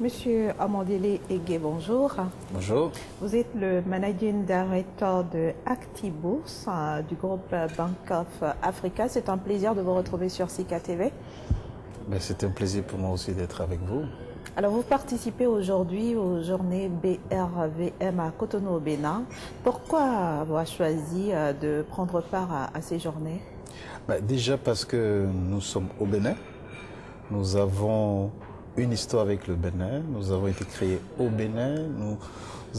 Monsieur Amandele Ege, bonjour. Bonjour. Vous êtes le managing director de ActiBourse du groupe Bank of Africa. C'est un plaisir de vous retrouver sur Sika TV. C'est un plaisir pour moi aussi d'être avec vous. Alors vous participez aujourd'hui aux journées BRVM à Cotonou au Bénin. Pourquoi avoir choisi de prendre part à ces journées? Déjà parce que nous sommes au Bénin. Nous avons une histoire avec le Bénin. Nous avons été créés au Bénin. Nous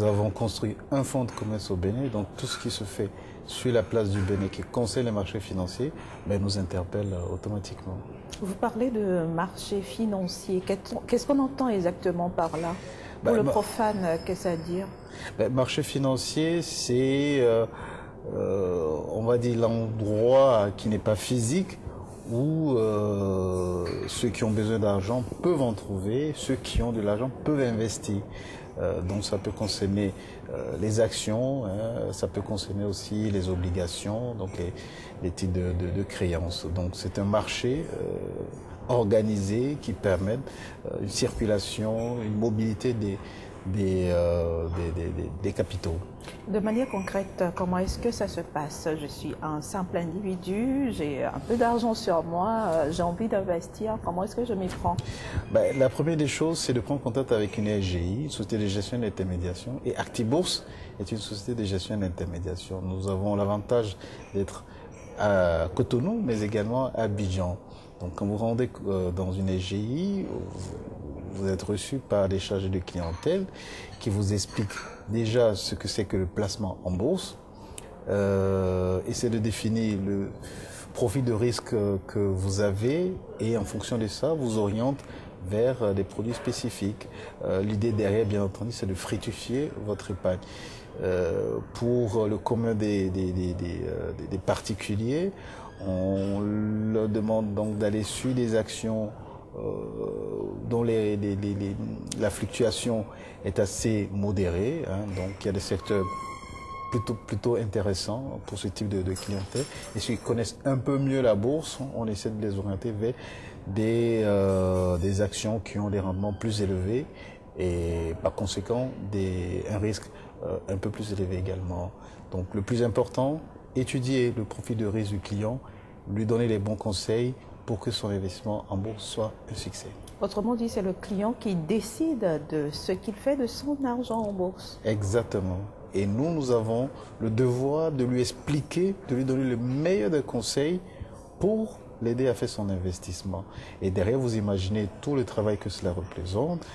avons construit un fonds de commerce au Bénin. Donc tout ce qui se fait sur la place du Bénin qui concerne les marchés financiers nous interpelle automatiquement. Vous parlez de marché financier. Qu'est-ce qu'on entend exactement par là? Pour le profane, qu'est-ce à dire? Marché financier, c'est, on va dire, l'endroit qui n'est pas physique où ceux qui ont besoin d'argent peuvent en trouver, ceux qui ont de l'argent peuvent investir. Donc ça peut concerner les actions, ça peut concerner aussi les obligations, donc les titres de créances. Donc c'est un marché organisé qui permet une circulation, une mobilité des capitaux. De manière concrète, comment est-ce que ça se passe? Je suis un simple individu, j'ai un peu d'argent sur moi, j'ai envie d'investir. Comment est-ce que je m'y prends? La première des choses, c'est de prendre contact avec une SGI, une société de gestion et d'intermédiation. Et ActiBourse est une société de gestion et d'intermédiation. Nous avons l'avantage d'être à Cotonou, mais également à Abidjan. Donc quand vous rendez dans une SGI, vous êtes reçu par des chargés de clientèle qui vous expliquent déjà ce que c'est que le placement en bourse, essaie de définir le profil de risque que vous avez et en fonction de ça, vous oriente vers des produits spécifiques. L'idée derrière, bien entendu, c'est de fructifier votre épargne. Pour le commun des particuliers, on leur demande donc d'aller sur des actions dont la fluctuation est assez modérée. Donc il y a des secteurs plutôt intéressants pour ce type de clientèle. Et ceux qui connaissent un peu mieux la bourse, on essaie de les orienter vers des actions qui ont des rendements plus élevés et par conséquent un risque un peu plus élevé également. Donc le plus important, étudier le profil de risque du client, lui donner les bons conseils pour que son investissement en bourse soit un succès. Autrement dit, c'est le client qui décide de ce qu'il fait de son argent en bourse. Exactement. Et nous avons le devoir de lui expliquer, de lui donner le meilleur des conseils pour l'aider à faire son investissement. Et derrière, vous imaginez tout le travail que cela représente,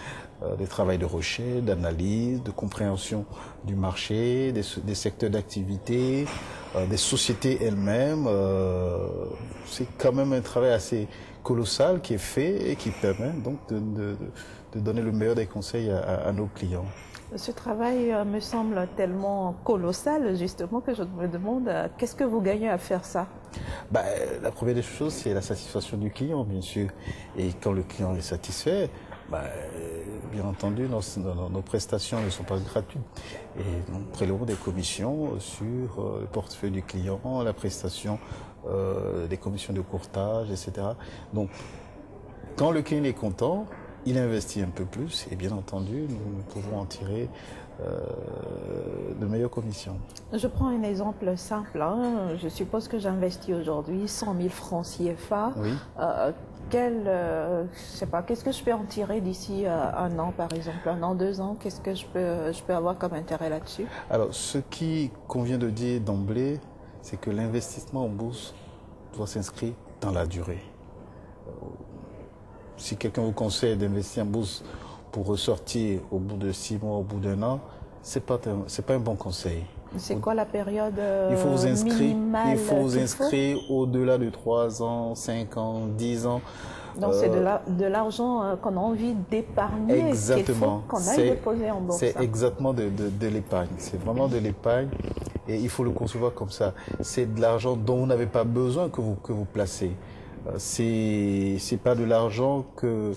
des travaux de recherche, d'analyse, de compréhension du marché, des secteurs d'activité, des sociétés elles-mêmes. C'est quand même un travail assez colossal qui est fait et qui permet donc de donner le meilleur des conseils à nos clients. Ce travail me semble tellement colossal, justement, que je me demande qu'est-ce que vous gagnez à faire ça? La première des choses, c'est la satisfaction du client, bien sûr. Et quand le client est satisfait, bien entendu, nos prestations ne sont pas gratuites. Et nous prélevons des commissions sur le portefeuille du client, la prestation, des commissions de courtage, etc. Donc, quand le client est content, il investit un peu plus et bien entendu, nous pouvons en tirer de meilleures commissions. Je prends un exemple simple. Je suppose que j'investis aujourd'hui 100 000 francs CFA. Oui. Je sais pas, qu'est-ce que je peux en tirer d'ici un an, par exemple, un an, 2 ans? Qu'est-ce que je peux avoir comme intérêt là-dessus? Alors, ce qui convient de dire d'emblée, c'est que l'investissement en bourse doit s'inscrire dans la durée. Si quelqu'un vous conseille d'investir en bourse pour ressortir au bout de 6 mois, au bout d'1 an, c'est pas un bon conseil. C'est quoi la période il faut vous inscrire, minimale? Il faut vous inscrire au-delà de 3 ans, 5 ans, 10 ans. Donc c'est de l'argent qu'on a envie d'épargner, qu'il faut qu'on aille déposer en bourse. C'est exactement de l'épargne. C'est vraiment de l'épargne et il faut le concevoir comme ça. C'est de l'argent dont vous n'avez pas besoin que vous placez. C'est pas de l'argent que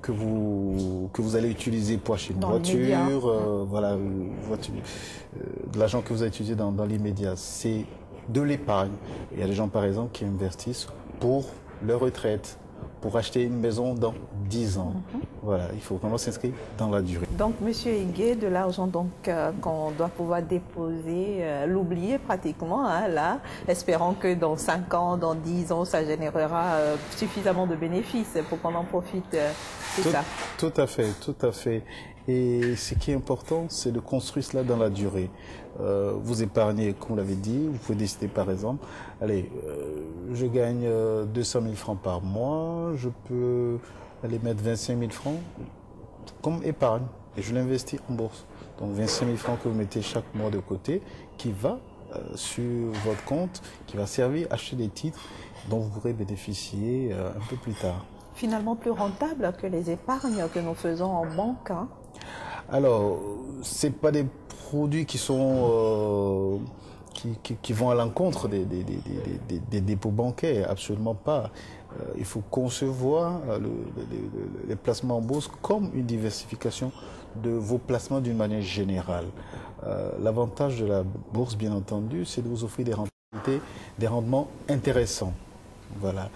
vous allez utiliser pour acheter une voiture, voilà, de l'argent que vous allez utiliser dans l'immédiat. C'est de l'épargne. Il y a des gens, par exemple, qui investissent pour leur retraite, pour acheter une maison dans 10 ans. Voilà, il faut vraiment s'inscrire dans la durée. Donc, Monsieur Egué, de l'argent qu'on doit pouvoir déposer, l'oublier pratiquement, hein, là, espérant que dans 5 ans, dans 10 ans, ça générera suffisamment de bénéfices pour qu'on en profite. C'est ça. Tout à fait, tout à fait. Et ce qui est important, c'est de construire cela dans la durée. Vous épargnez, comme vous l'avez dit, vous pouvez décider par exemple, allez, je gagne 200 000 francs par mois, je peux aller mettre 25 000 francs comme épargne et je l'investis en bourse. Donc 25 000 francs que vous mettez chaque mois de côté qui va sur votre compte, qui va servir à acheter des titres dont vous pourrez bénéficier un peu plus tard. Finalement plus rentable que les épargnes que nous faisons en banque, hein. Alors, ce n'est pas des produits qui sont qui vont à l'encontre des dépôts bancaires, absolument pas. Il faut concevoir les placements en bourse comme une diversification de vos placements d'une manière générale. L'avantage de la bourse, bien entendu, c'est de vous offrir des rendements intéressants. Voilà.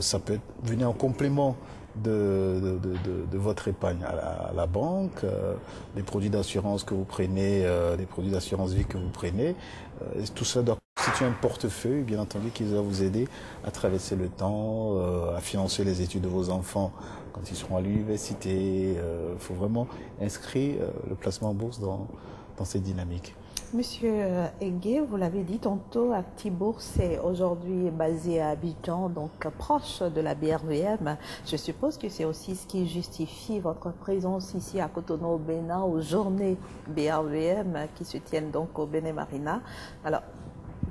Ça peut venir en complément de votre épargne à la banque, des produits d'assurance que vous prenez, des produits d'assurance vie que vous prenez. Tout ça doit constituer un portefeuille, bien entendu, qui va vous aider à traverser le temps, à financer les études de vos enfants quand ils seront à l'université. Il faut vraiment inscrire le placement en bourse dans ces dynamiques. Monsieur Egué, vous l'avez dit tantôt, ActiBourse est aujourd'hui basé à Abidjan, donc proche de la BRVM. Je suppose que c'est aussi ce qui justifie votre présence ici à Cotonou, au Bénin, aux journées BRVM qui se tiennent donc au Bénin Marina. Alors,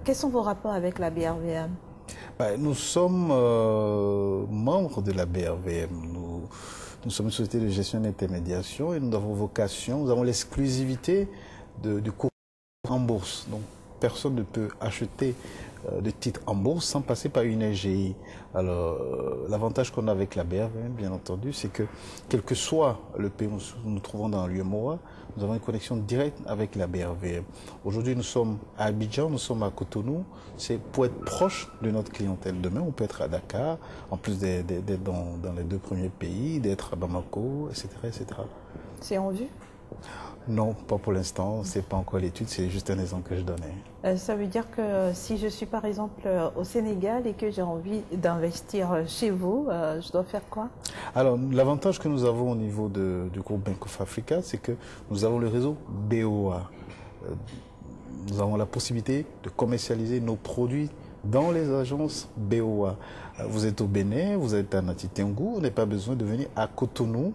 quels sont vos rapports avec la BRVM? Nous sommes membres de la BRVM. Nous sommes une société de gestion d'intermédiation et nous avons vocation, nous avons l'exclusivité du cours en bourse. Donc, personne ne peut acheter de titres en bourse sans passer par une SGI. Alors, l'avantage qu'on a avec la BRVM, bien entendu, c'est que, quel que soit le pays où nous nous trouvons dans l'UEMOA, nous avons une connexion directe avec la BRVM. Aujourd'hui, nous sommes à Abidjan, nous sommes à Cotonou. C'est pour être proche de notre clientèle. Demain, on peut être à Dakar, en plus d'être dans les 2 premiers pays, d'être à Bamako, etc., etc. C'est en vue? Non, pas pour l'instant. C'est pas encore l'étude, c'est juste un exemple que je donnais. Ça veut dire que si je suis par exemple au Sénégal et que j'ai envie d'investir chez vous, je dois faire quoi? Alors, l'avantage que nous avons au niveau du groupe Bank of Africa, c'est que nous avons le réseau BOA. Nous avons la possibilité de commercialiser nos produits dans les agences BOA. Vous êtes au Bénin, vous êtes à Natitengu, vous n'avez pas besoin de venir à Cotonou,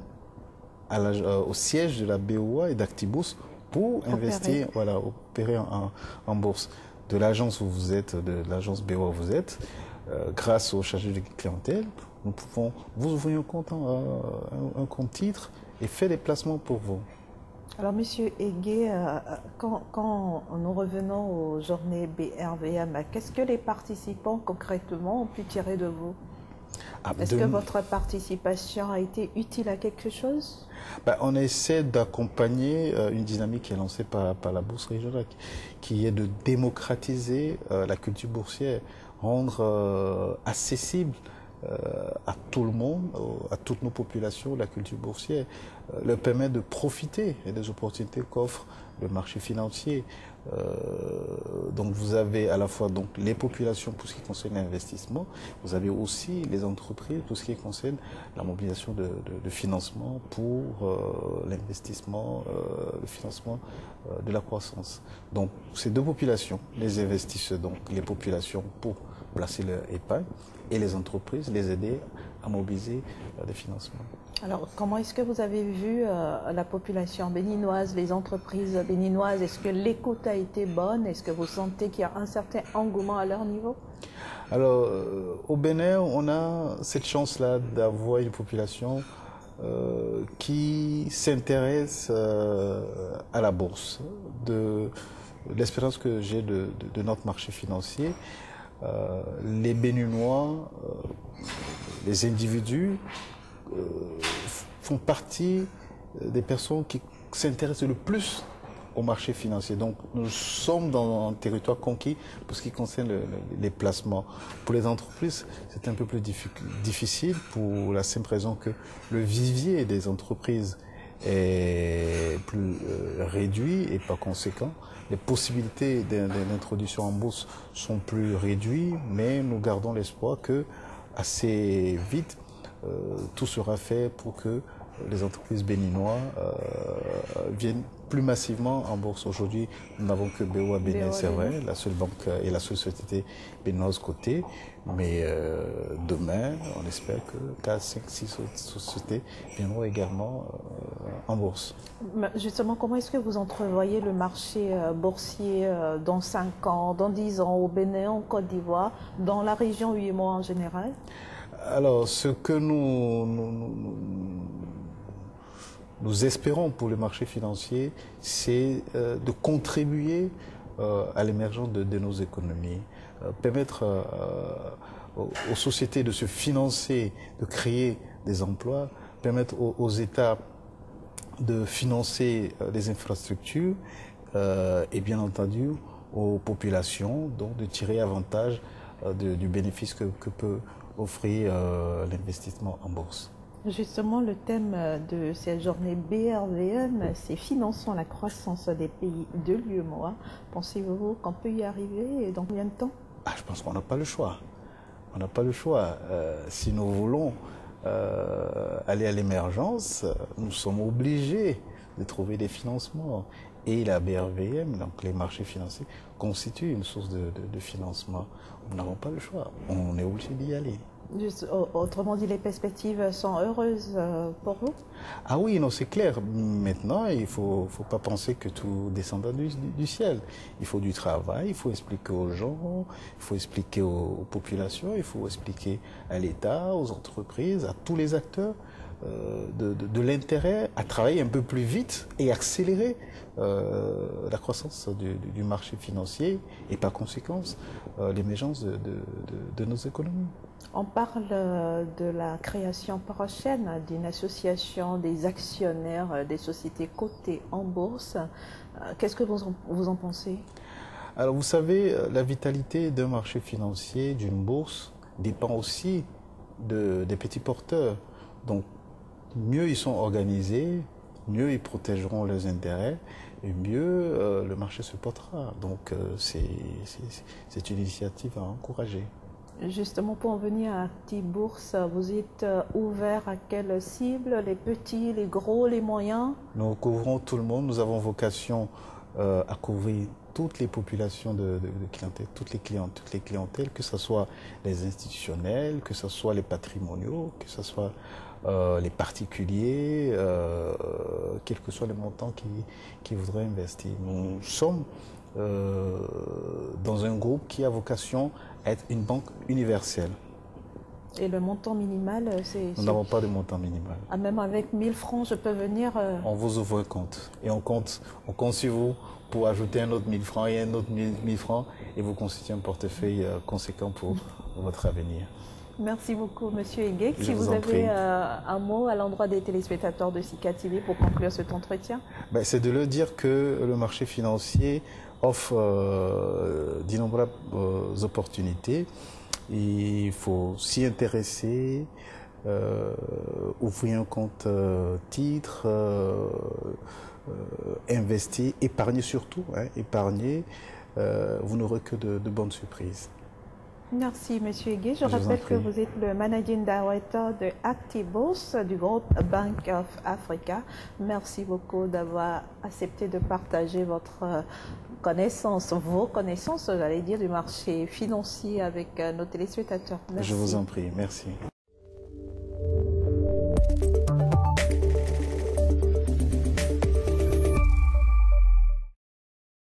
au siège de la BOA et d'ActiBourse pour investir, voilà, opérer en bourse. De l'agence où vous êtes, de l'agence BOA où vous êtes, grâce au chargé de clientèle, nous pouvons vous ouvrir un compte titre et faire des placements pour vous. Alors, Monsieur Egué, quand nous revenons aux journées BRVM, qu'est-ce que les participants concrètement ont pu tirer de vous? Est-ce que votre participation a été utile à quelque chose? On essaie d'accompagner une dynamique qui est lancée par la Bourse régionale, qui est de démocratiser la culture boursière, rendre accessible à tout le monde, à toutes nos populations, la culture boursière, leur permettre de profiter des opportunités qu'offre le marché financier. Donc vous avez à la fois donc les populations pour ce qui concerne l'investissement, vous avez aussi les entreprises pour ce qui concerne la mobilisation de financement pour l'investissement, le financement de la croissance. Donc ces 2 populations, les investisseurs, donc les populations pour placer leur épargne et les entreprises, les aider à mobiliser des financements. Alors, comment est-ce que vous avez vu la population béninoise, les entreprises béninoises? Est-ce que l'écoute a été bonne? Est-ce que vous sentez qu'il y a un certain engouement à leur niveau? Alors, au Bénin, on a cette chance-là d'avoir une population qui s'intéresse à la bourse. De l'expérience que j'ai de notre marché financier, les Béninois, les individus, font partie des personnes qui s'intéressent le plus au marché financier. Donc nous sommes dans un territoire conquis pour ce qui concerne les placements. Pour les entreprises, c'est un peu plus difficile pour la simple raison que le vivier des entreprises est plus réduit et par conséquent, les possibilités d'introduction en bourse sont plus réduites, mais nous gardons l'espoir que assez vite, tout sera fait pour que les entreprises béninoises viennent plus massivement en bourse. Aujourd'hui, nous n'avons que BOA Bénin, c'est vrai, la seule banque et la seule société béninoise cotée. Mais demain, on espère que 4, 5, 6 autres sociétés viendront également en bourse. Justement, comment est-ce que vous entrevoyez le marché boursier dans 5 ans, dans 10 ans, au Bénin, en Côte d'Ivoire, dans la région UEMOA en général? Alors, ce que nous espérons pour le marché financier, c'est de contribuer à l'émergence de nos économies, permettre aux sociétés de se financer, de créer des emplois, permettre aux États de financer des infrastructures et bien entendu aux populations donc de tirer avantage du bénéfice que peut offrir l'investissement en bourse. Justement, le thème de cette journée BRVM, c'est finançons la croissance des pays de l'UEMOA. Pensez-vous qu'on peut y arriver et dans combien de temps? Je pense qu'on n'a pas le choix. On n'a pas le choix. Si nous voulons aller à l'émergence, nous sommes obligés de trouver des financements. Et la BRVM, donc les marchés financiers, constituent une source de financement. Nous n'avons pas le choix. On est obligé d'y aller. Autrement dit, les perspectives sont heureuses pour vous? Ah oui, non, c'est clair. Maintenant, il ne faut pas penser que tout descend du ciel. Il faut du travail, il faut expliquer aux gens, il faut expliquer aux populations, il faut expliquer à l'État, aux entreprises, à tous les acteurs de l'intérêt à travailler un peu plus vite et accélérer la croissance du marché financier et par conséquence l'émergence de nos économies. On parle de la création prochaine d'une association des actionnaires des sociétés cotées en bourse. Qu'est-ce que vous en pensez? Alors vous savez, la vitalité d'un marché financier, d'une bourse, dépend aussi des petits porteurs. Donc mieux ils sont organisés, mieux ils protégeront leurs intérêts et mieux le marché se portera. Donc c'est une initiative à encourager. Justement, pour en venir à Actibourse, vous êtes ouvert à quelle cible? Les petits, les gros, les moyens? Nous couvrons tout le monde. Nous avons vocation à couvrir toutes les populations de clientèle, toutes les clientèles, que ce soit les institutionnels, que ce soit les patrimoniaux, que ce soit les particuliers, quels que soient les montants qui voudraient investir. Nous sommes dans un groupe qui a vocation à être une banque universelle. Et le montant minimal, c'est... Nous n'avons pas de montant minimal. Même avec 1000 francs, je peux venir... On vous ouvre un compte. Et on compte sur vous pour ajouter un autre 1000 francs et un autre 1000 francs et vous constituer un portefeuille conséquent pour votre avenir. Merci beaucoup, Monsieur Egué. Si vous avez un mot à l'endroit des téléspectateurs de Sika TV pour conclure cet entretien. C'est de leur dire que le marché financier offre d'innombrables opportunités. Il faut s'y intéresser, ouvrir un compte titre, investir, épargner surtout. Épargner, vous n'aurez que de bonnes surprises. Merci, Monsieur Egué. Je rappelle que vous êtes le Managing Director de Actibourse du groupe Bank of Africa. Merci beaucoup d'avoir accepté de partager votre vos connaissances, j'allais dire, du marché financier avec nos téléspectateurs. Merci. Je vous en prie. Merci.